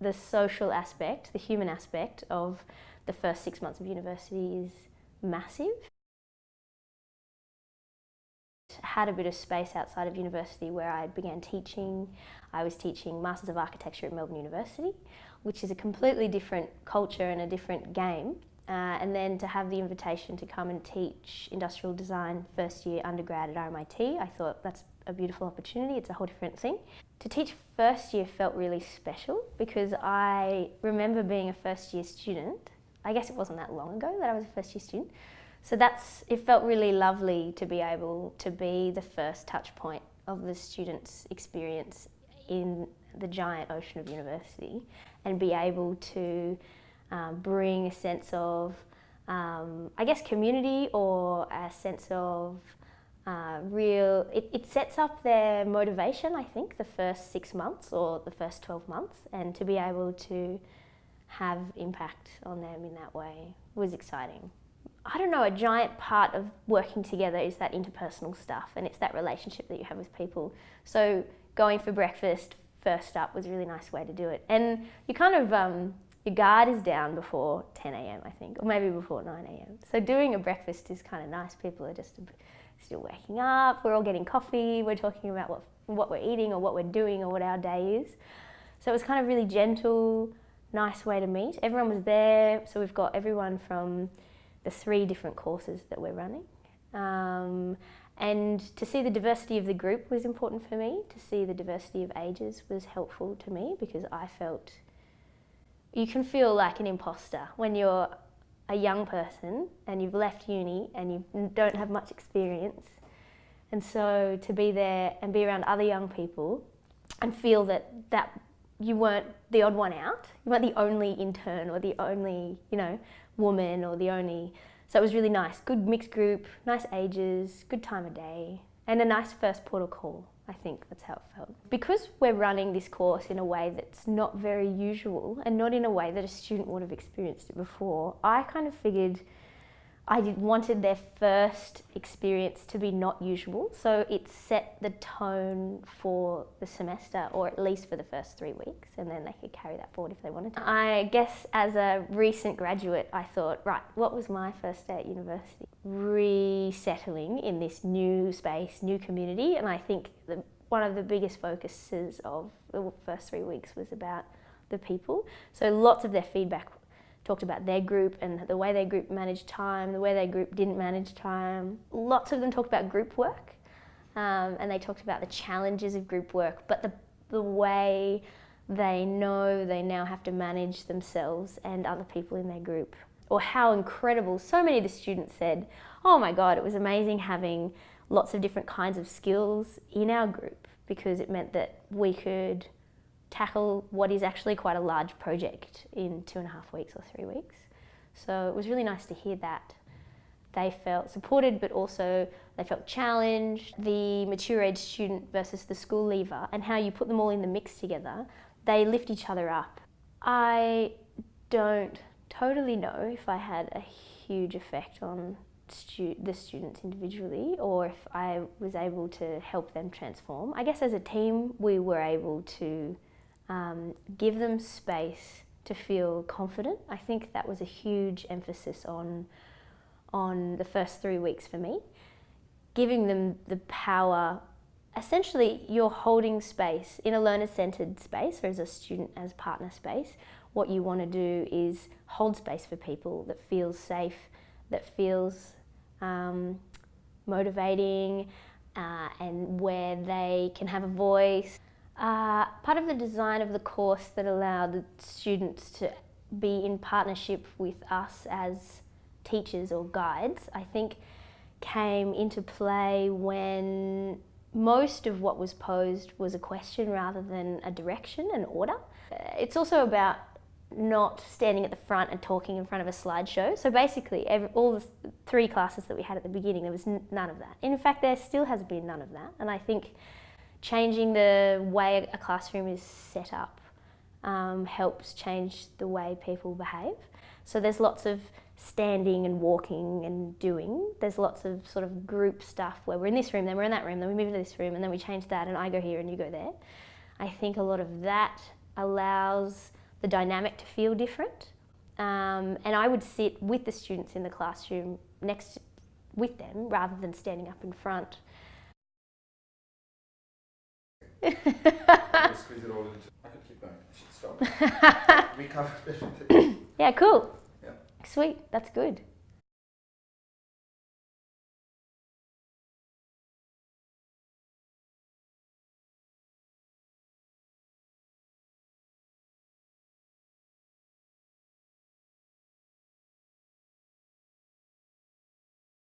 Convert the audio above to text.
the social aspect, the human aspect of the first 6 months of university is massive. Had a bit of space outside of university where I began teaching. I was teaching Masters of Architecture at Melbourne University, which is a completely different culture and a different game. And then to have the invitation to come and teach industrial design first year undergrad at RMIT, I thought that's a beautiful opportunity. It's a whole different thing. To teach first year felt really special because I remember being a first year student. I guess it wasn't that long ago that I was a first year student. So it felt really lovely to be able to be the first touch point of the students' experience in the giant ocean of university and be able to bring a sense of, I guess, community or a sense of it sets up their motivation, I think, the first 6 months or the first 12 months, and to be able to have impact on them in that way was exciting. I don't know, a giant part of working together is that interpersonal stuff, and it's that relationship that you have with people. So going for breakfast first up was a really nice way to do it. And you kind of, your guard is down before 10 a.m, I think, or maybe before 9 a.m. So doing a breakfast is kind of nice. People are just still waking up, we're all getting coffee, we're talking about what we're eating or what we're doing or what our day is. So it was kind of really gentle, nice way to meet. Everyone was there, so we've got everyone from the 3 different courses that we're running. And to see the diversity of the group was important for me. To see the diversity of ages was helpful to me because I felt you can feel like an imposter when you're a young person and you've left uni and you don't have much experience. And so to be there and be around other young people and feel that you weren't the odd one out, you weren't the only intern or the only, woman or the only. So it was really nice. Good mixed group, nice ages, good time of day, and a nice first port of call. I think that's how it felt. Because we're running this course in a way that's not very usual and not in a way that a student would have experienced it before, I kind of figured wanted their first experience to be not usual. So it set the tone for the semester, or at least for the first 3 weeks, and then they could carry that forward if they wanted to. I guess as a recent graduate, I thought, right, what was my first day at university? Resettling in this new space, new community, and I think one of the biggest focuses of the first 3 weeks was about the people. So lots of their feedback talked about their group and the way their group managed time, the way their group didn't manage time. Lots of them talked about group work, and they talked about the challenges of group work, but the way they know they now have to manage themselves and other people in their group. Or how incredible, so many of the students said, oh my God, it was amazing having lots of different kinds of skills in our group because it meant that we could tackle what is actually quite a large project in 2.5 weeks or 3 weeks. So it was really nice to hear that. They felt supported, but also they felt challenged. The mature age student versus the school leaver and how you put them all in the mix together, they lift each other up. I don't totally know if I had a huge effect on the students individually or if I was able to help them transform. I guess as a team we were able to give them space to feel confident. I think that was a huge emphasis on the first 3 weeks for me. Giving them the power, essentially you're holding space in a learner-centered space or as a student, as partner space. What you want to do is hold space for people that feels safe, that feels motivating, and where they can have a voice. Part of the design of the course that allowed the students to be in partnership with us as teachers or guides, I think came into play when most of what was posed was a question rather than a direction, an order. It's also about not standing at the front and talking in front of a slideshow. So basically all the 3 classes that we had at the beginning, there was none of that. In fact, there still has been none of that. And I think changing the way a classroom is set up helps change the way people behave. So there's lots of standing and walking and doing. There's lots of sort of group stuff where we're in this room, then we're in that room, then we move to this room, and then we change that, and I go here and you go there. I think a lot of that allows the dynamic to feel different. And I would sit with the students in the classroom next with them rather than standing up in front. Squeeze it all into. I could keep going. I should stop. We covered everything. Yeah, cool. Yeah. Sweet, that's good.